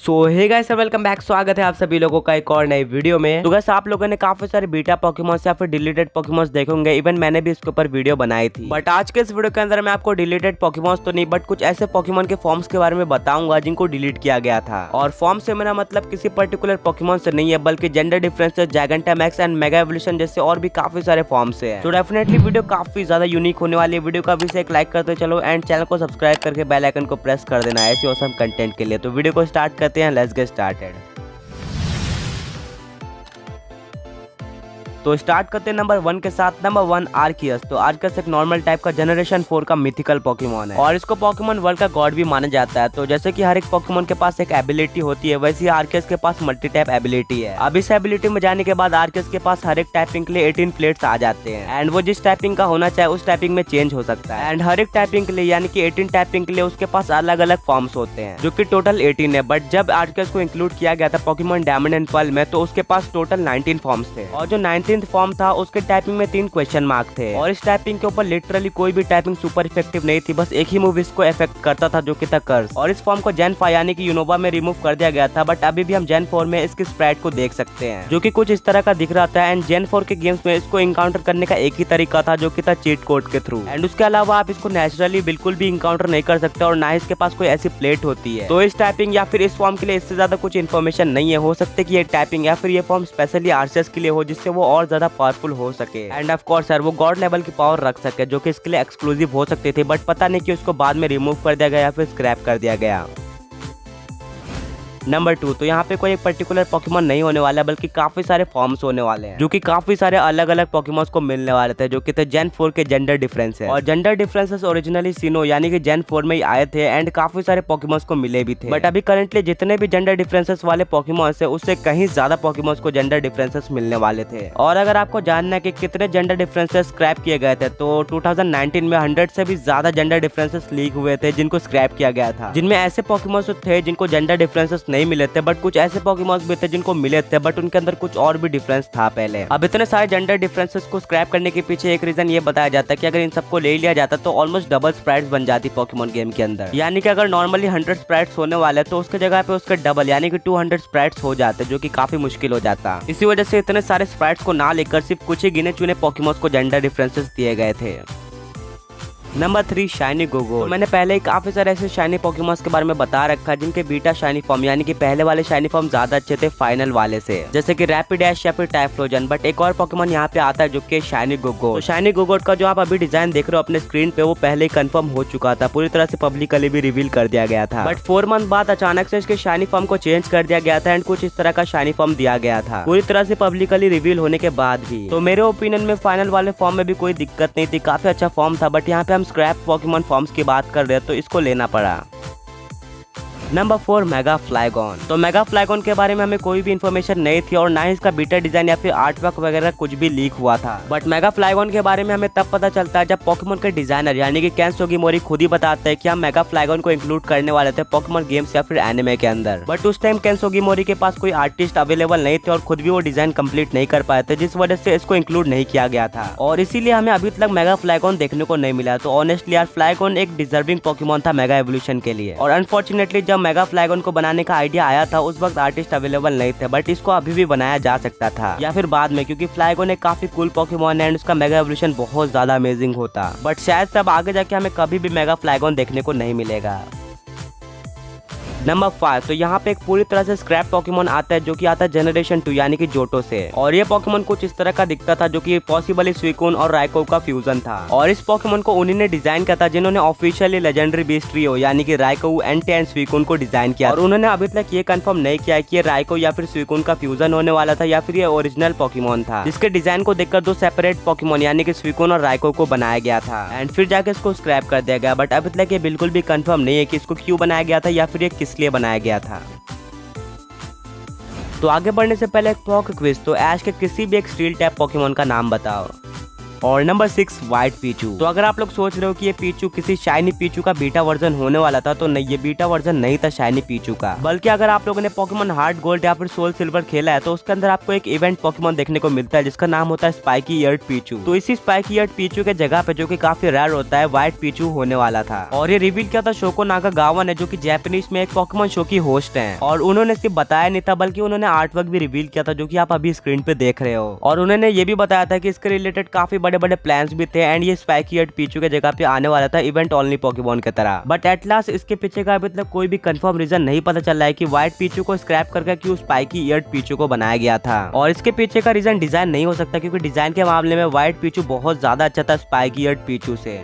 सो hey guys welcome back. स्वागत है आप सभी लोगों का एक और नई वीडियो में। तो गाइस आप लोगों ने काफी सारे बीटा पोकेमॉन्स या फिर डिलीटेड पोकेमॉन्स देखे होंगे। इवन मैंने भी इसके ऊपर वीडियो बनाई थी। बट आज के इस वीडियो के अंदर मैं आपको डिलीटेड पोकेमॉन्स तो नहीं बट कुछ ऐसे पोकेमॉन के फॉर्म्स के बारे में बताऊंगा जिनको डिलीट किया गया था। और फॉर्म से मेरा मतलब किसी पर्टिकुलर पोकेमॉन से नहीं है बल्कि gender differences, Gigantamax and mega evolution जैसे और भी काफी सारे फॉर्म्स है। तो डेफिनेटली वीडियो काफी ज्यादा यूनिक होने वाली है। वीडियो का भी से एक लाइक करते चलो एंड चैनल को सब्सक्राइब करके बेल आइकन को प्रेस कर देना ऐसे ऑसम कंटेंट के लिए। तो वीडियो को स्टार्ट करते हैं। Let's get started. तो स्टार्ट करते हैं नंबर 1 के साथ। Number 1 Arceus. तो आर्कियस एक नॉर्मल टाइप का जनरेशन 4 का मिथिकल पोकेमॉन है और इसको पोकेमॉन वर्ल्ड का गॉड भी माना जाता है। तो जैसे कि हर एक पोकेमॉन के पास एक एबिलिटी होती है वैसे ही आर्कियस के पास मल्टी टाइप एबिलिटी है। अब इस एबिलिटी में जाने के बाद आर्कियस के पास हर एक टाइपिंग के लिए 18 प्लेट्स आ जाते हैं एंड वो जिस टाइपिंग का होना चाहे उस टाइपिंग में चेंज हो सकता है। एंड हर एक टाइपिंग के लिए यानी कि 18 टाइपिंग के लिए उसके पास अलग अलग फॉर्म्स होते हैं जो कि टोटल 18 है। बट जब आर्कियस को इंक्लूड किया गया था पोकेमॉन डायमंड एंड पर्ल में तो उसके पास टोटल 19 फॉर्म्स थे और जो 19th फॉर्म था उसके टाइपिंग में 3 क्वेश्चन मार्क थे और इस टाइपिंग के ऊपर लिटरली कोई भी टाइपिंग सुपर इफेक्टिव नहीं थी। बस एक ही मूव इसको इफेक्ट करता था जो कि था कर्स। और इस फॉर्म को जेन 5 यानी कि यूनोवा में रिमूव कर दिया गया था बट अभी भी हम जेन 4 में इसकी स्प्राइट को देख सकते हैं जो कि कुछ इस तरह का दिख रहा था। एंड जेन 4 के गेम्स में इसको इनकाउंटर करने का एक ही तरीका था जो कि था चीट कोड के थ्रू। एंड उसके अलावा आप इसको नेचुरली बिल्कुल भी इनकाउंटर नहीं कर सकते और ना इसके पास कोई ऐसी प्लेट होती है। तो इस टाइपिंग या फिर इस फॉर्म के लिए इससे ज्यादा कुछ इन्फॉर्मेशन नहीं है। हो सकता है कि ये टाइपिंग या फिर ये फॉर्म स्पेशली आर्चर्स के लिए हो जिससे वो और ज्यादा पावरफुल हो सके एंड ऑफ कोर्स सर वो गॉड लेवल की पावर रख सके जो कि इसके लिए एक्सक्लूसिव हो सकती थी। बट पता नहीं कि उसको बाद में रिमूव कर दिया गया या फिर स्क्रैप कर दिया गया। नंबर 2। तो यहाँ पे कोई एक पर्टिकुलर पोकेमॉन नहीं होने वाला बल्कि काफी सारे फॉर्म्स होने वाले हैं जो कि काफी सारे अलग अलग पोकेमॉन्स को मिलने वाले थे जो कि थे जेन 4 के जेंडर डिफरेंस है। और जेंडर डिफरेंसेस ओरिजिनली सीनो यानी कि जेन 4 में ही आए थे एंड काफी सारे पोकेमॉन्स को मिले भी थे। बट अभी करंटली जितने भी जेंडर डिफरेंसेस वाले पोकेमॉन्स है उससे कहीं ज्यादा पोकेमॉन्स को जेंडर डिफरेंसेस मिलने वाले थे। और अगर आपको जानना है कि कितने जेंडर डिफरेंसेस स्क्रैप किए गए थे तो 2019 में 100 से भी ज्यादा जेंडर डिफरेंसेस लीक हुए थे जिनको स्क्रैप किया गया था। जिनमें ऐसे पोकेमॉन्स थे जिनको जेंडर डिफरेंसेस नहीं मिले थे बट कुछ ऐसे पोकेमॉन्स भी थे जिनको मिले थे बट उनके अंदर कुछ और भी डिफरेंस था पहले। अब इतने सारे जेंडर डिफरेंसेस को स्क्रैप करने के पीछे एक रीजन ये बताया जाता है कि अगर इन सबको ले लिया जाता तो ऑलमोस्ट डबल स्प्राइट्स बन जाती पोकेमॉन गेम के अंदर। यानी कि अगर नॉर्मली 100 स्प्राइट्स होने वाले तो उसके जगह पे उसके डबल यानी कि 200 स्प्राइट्स हो जाते जो कि काफी मुश्किल हो जाता। इसी वजह से इतने सारे स्प्राइट्स को ना लेकर सिर्फ कुछ ही गिने चुने पोकेमॉन्स को जेंडर डिफरेंसेस दिए गए थे। Number 3 shiny Gogo. तो मैंने पहले ही काफी सारे ऐसे शाइनी पोकेमॉन्स के बारे में बता रखा है जिनके बीटा शाइनी फॉर्म यानी कि पहले वाले शाइनी फॉर्म ज्यादा अच्छे थे फाइनल वाले से, जैसे कि रैपिडैश या फिर टाइफ्लोजन। बट एक और पोकेमॉन यहाँ पे आता है जो कि शाइनी गोगो। तो शाइनी गोगो का जो आप अभी डिजाइन देख रहे हो अपने स्क्रीन पे वो पहले ही कंफर्म हो चुका था, पूरी तरह से पब्लिकली भी रिवील कर दिया गया था। बट 4 मंथ बाद अचानक से इसके शाइनी फॉर्म को चेंज कर दिया गया था एंड कुछ इस तरह का शाइनी फॉर्म दिया गया था पूरी तरह से पब्लिकली रिवील होने के बाद भी। तो मेरे ओपिनियन में फाइनल वाले फॉर्म में भी कोई दिक्कत नहीं थी, काफी अच्छा फॉर्म था। बट यहाँ पे हम स्क्रैप पोकेमॉन फॉर्म्स की बात कर रहे हैं तो इसको लेना पड़ा। Number 4 mega Flygon. तो मेगा फ्लाइगॉन के बारे में हमें कोई भी इन्फॉर्मेशन नहीं थी और ना ही इसका बीटा डिजाइन या फिर आर्ट वर्क वगैरह कुछ भी लीक हुआ था। बट मेगा फ्लाइगॉन के बारे में हमें तब पता चलता है जब पोकेमॉन के डिजाइनर यानी कि केन सुगीमोरी खुद ही बताते हैं कि हम मेगा फ्लाइगॉन को इंक्लूड करने वाले थे पोकेमॉन गेम्स या फिर एनिमे के अंदर। बट उस टाइम केन सुगीमोरी के पास कोई आर्टिस्ट अवेलेबल नहीं थे और खुद भी वो डिजाइन कंप्लीट नहीं कर पाए थे जिस वजह से इसको इंक्लूड नहीं किया गया था और इसीलिए हमें अभी तक मेगा फ्लाइगॉन देखने को नहीं मिला। तो ऑनेस्टली यार फ्लाइगॉन एक डिजर्विंग पोकेमॉन था मेगा एवोल्यूशन के लिए और अनफॉर्चुनेटली जब मेगा फ्लाइगॉन को बनाने का आइडिया आया था उस वक्त आर्टिस्ट अवेलेबल नहीं थे। बट इसको अभी भी बनाया जा सकता था या फिर बाद में, क्योंकि फ्लाइगॉन एक काफी कूल पोकेमॉन है एंड उसका मेगा एवोल्यूशन बहुत ज्यादा अमेजिंग होता। बट शायद तब आगे जाके हमें कभी भी मेगा फ्लाइगॉन देखने को नहीं मिलेगा। नंबर 5। तो यहाँ पे एक पूरी तरह से स्क्रैप पोकेमॉन आता है जो कि आता है जनरेशन 2 यानी कि जोटो से। और ये पोकेमॉन कुछ इस तरह का दिखता था जो कि पॉसिबली सुइकून और राइको का फ्यूजन था। और इस पोकेमॉन को उन्हीं ने डिजाइन किया था जिन्होंने ऑफिशियली लेजेंडरी बीस्ट ट्रियो यानी कि राइको, एंटी एंड सुइकून को डिजाइन किया। और उन्होंने अभी तक ये कंफर्म नहीं किया कि ये राइको या फिर सुइकून का फ्यूजन होने वाला था या फिर ये ओरिजिनल पोकेमॉन था जिसके डिजाइन को देखकर 2 सेपरेट पोकेमॉन यानी कि सुइकून और राइको को बनाया गया था एंड फिर जाके इसको स्क्रैप कर दिया गया। बट अभी तक ये बिल्कुल भी कंफर्म नहीं है कि इसको क्यों बनाया गया था या फिर ये किस लिए बनाया गया था। तो आगे बढ़ने से पहले एक पॉक क्विज। तो ऐश के किसी भी एक स्टील टाइप पोकेमॉन का नाम बताओ। और नंबर 6 व्हाइट पीचू। तो अगर आप लोग सोच रहे हो कि ये पीचू किसी शाइनी पीचू का बीटा वर्जन होने वाला था, तो नहीं, ये बीटा वर्जन नहीं था शाइनी पीचू का। बल्कि अगर आप लोगों ने पोकेमॉन हार्ट गोल्ड या फिर सोल सिल्वर खेला है तो उसके अंदर आपको एक इवेंट पोकेमॉन देखने को मिलता है जिसका नाम होता है स्पाइकी ईयर्ड पीचू। तो इसी स्पाइकी ईयर्ड पीचू के जगह पे, जो कि काफी रेयर होता है, व्हाइट पीचू होने वाला था। और ये रिवील किया था शोको नाकागावा ने, जो कि जापानीज में एक पोकेमॉन शो की होस्ट हैं। और उन्होंने सिर्फ बताया नहीं था बल्कि उन्होंने आर्ट वर्क भी रिवील किया था, जो कि आप अभी स्क्रीन पे देख रहे हो। और उन्होंने ये भी बताया था कि इसके रिलेटेड काफी बड़े बड़े प्लान्स भी थे एंड ये स्पाइकी ईयर्ड पीचू के जगह पे आने वाला था इवेंट ओनली पोकेमॉन की तरह। बट एट लास्ट इसके पीछे का अभी तक कोई भी कंफर्म रीजन नहीं पता चल रहा है कि व्हाइट पीचू को स्क्रैप करके क्यों स्पाइकी ईयर्ड पीचू को बनाया गया था। और इसके पीछे का रीजन डिजाइन नहीं हो सकता, क्योंकि डिजाइन के मामले में व्हाइट पीचू बहुत ज्यादा अच्छा था स्पाइकी ईयर्ड पीचू से।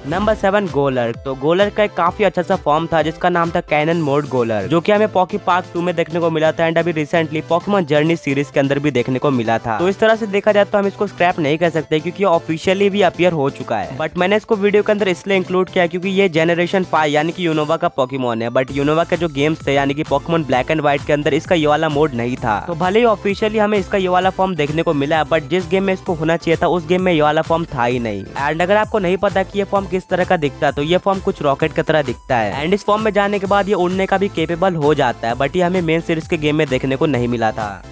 नंबर 7 गोलर्क। तो गोलर्क का एक काफी अच्छा सा फॉर्म था जिसका नाम था कैनन मोड गोलर्क, जो कि हमें पॉकी पार्क 2 में देखने को मिला था एंड अभी रिसेंटली पोकेमॉन जर्नी सीरीज के अंदर भी देखने को मिला था। तो इस तरह से देखा जाए तो हम इसको स्क्रैप नहीं कर सकते क्योंकि ऑफिशियली भी अपीयर हो चुका है। बट मैंने इसको वीडियो के अंदर इसलिए इंक्लूड किया क्योंकि ये जनरेशन 5 यानी कि यूनोवा का पोकेमॉन है। बट यूनोवा के जो गेम्स थे यानी कि पोकेमॉन ब्लैक एंड व्हाइट के अंदर इसका ये वाला मोड नहीं था। तो भले ही ऑफिशियली हमें इसका ये वाला फॉर्म देखने को मिला है, बट जिस गेम में इसको होना चाहिए था उस गेम में ये वाला फॉर्म था ही नहीं। एंड अगर आपको नहीं पता कि ये फॉर्म किस तरह का दिखता है तो ये फॉर्म कुछ रॉकेट की तरह दिखता है एंड इस फॉर्म में जाने के बाद ये उड़ने का भी केपेबल हो जाता है। बट ये हमें मेन सीरीज के गेम में देखने को नहीं मिला था।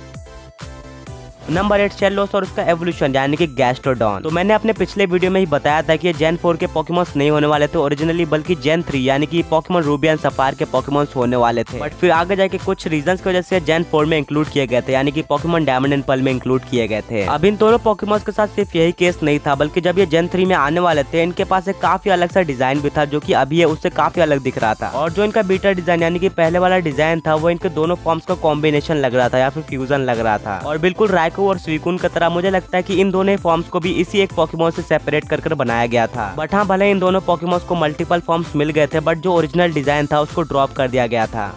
नंबर 8 शेलोस और उसका एवोल्यूशन यानी कि गैस्ट्रोडॉन। तो मैंने अपने पिछले वीडियो में ही बताया था कि ये जेन 4 के पोकेमॉन्स नहीं होने वाले थे ओरिजिनली, बल्कि जेन 3 यानी कि पोकेमॉन रूबी एंड सफायर के पोकेमॉन्स होने वाले थे। बट फिर आगे जाके कुछ रीजंस की वजह से जेन 4 में इंक्लूड किए गए थे, यानी कि पोकेमॉन डायमंड एंड पर्ल में इंक्लूड किए गए थे। अब इन दोनों पोकेमॉन्स के साथ सिर्फ यही केस नहीं था, बल्कि जब ये जेन 3 में आने वाले थे इनके पास एक काफी अलग सा डिजाइन भी था, जो कि अभी है उससे काफी अलग दिख रहा था। और जो इनका बीटा डिजाइन यानी कि पहले वाला डिजाइन था वो इनके दोनों फॉर्म्स का कॉम्बिनेशन लग रहा था या फिर फ्यूजन लग रहा था। और बिल्कुल राइको और स्वीकुन तरह मुझे लगता है कि इन दोनों फॉर्म्स को भी इसी एक पोकेमॉन से सेपरेट कर बनाया गया था। बट हाँ, भले इन दोनों पोकेमॉन्स को मल्टीपल फॉर्म्स मिल गए थे, बट जो ओरिजिनल डिजाइन था उसको ड्रॉप कर दिया गया था।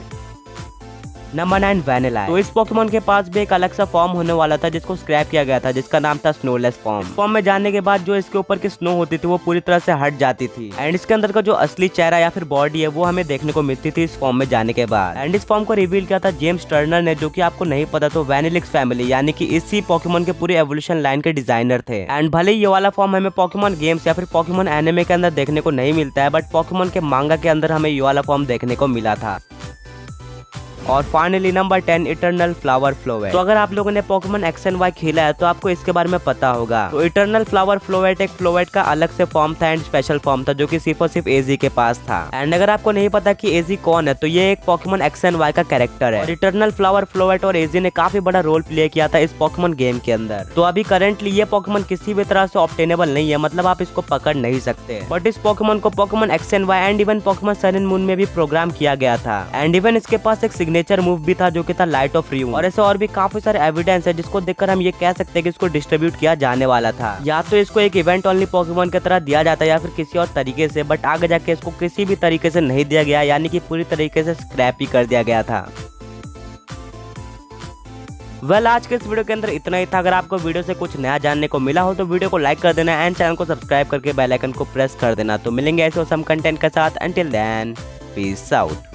Number 9 vanilla. तो इस पोकेमॉन के पास भी एक अलग सा फॉर्म होने वाला था जिसको स्क्रैप किया गया था, जिसका नाम था स्नोलेस फॉर्म। फॉर्म में जाने के बाद जो इसके ऊपर की स्नो होती थी वो पूरी तरह से हट जाती थी एंड इसके अंदर का जो असली चेहरा या फिर बॉडी है वो हमें देखने को मिलती थी इस फॉर्म में जाने के बाद। एंड इस फॉर्म को रिवील किया था जेम्स टर्नर ने, जो कि आपको नहीं पता तो वैनिलिक्स फैमिली यानी कि इसी पोकेमॉन के पूरे एवोल्यूशन लाइन के डिजाइनर थे। एंड भले ही ये वाला फॉर्म हमें पोकेमॉन गेम्स या फिर पोकेमॉन एनिमे के अंदर देखने को नहीं मिलता है, बट पोकेमॉन के मांगा के अंदर हमें ये वाला फॉर्म देखने को मिला था। और फाइनली नंबर 10 इटर्नल फ्लावर फ्लोवेट। तो अगर आप लोगों ने पोकेमॉन एक्स एंड वाई खेला है तो आपको इसके बारे में पता होगा। तो इटर्नल फ्लावर फ्लोवेट एक फ्लोवेट का अलग से फॉर्म था एंड स्पेशल फॉर्म था, जो कि सिर्फ और सिर्फ एजी के पास था। एंड अगर आपको नहीं पता कि एजी कौन है तो ये एक पोकेमॉन एक्स एंड वाई का कैरेक्टर है। और इटर्नल फ्लावर फ्लोवेट और एजी ने काफी बड़ा रोल प्ले किया था इस पोकेमॉन गेम के अंदर। तो अभी करंटली ये पोकेमॉन किसी भी तरह से ऑब्टेनेबल नहीं है, मतलब आप इसको पकड़ नहीं सकते। बट इस पोकेमॉन को Pokemon X and Y and even Pokemon Sun and Moon में भी प्रोग्राम किया गया था। एंड इवन इसके पास एक सिग्नेचर मूव भी था जो कि था लाइट ऑफ रियूम। और ऐसे और भी काफी सारे एविडेंस है जिसको देखकर हम ये कह सकते हैं कि इसको डिस्ट्रीब्यूट किया जाने वाला था। या तो इसको एक इवेंट ओनली पोकेमॉन की तरह दिया जाता है या फिर किसी और तरीके से, बट आगे जाके इसको किसी भी तरीके से नहीं दिया गया, यानी कि पूरी तरीके से स्क्रैप ही कर दिया गया था। आज के इस वीडियो के अंदर इतना ही था। अगर आपको वीडियो से कुछ नया जानने को मिला हो तो वीडियो को लाइक कर देना एंड चैनल को सब्सक्राइब करके बेल आइकन को प्रेस कर देना। तो मिलेंगे ऐसे ऑसम कंटेंट के साथ। Until then peace out.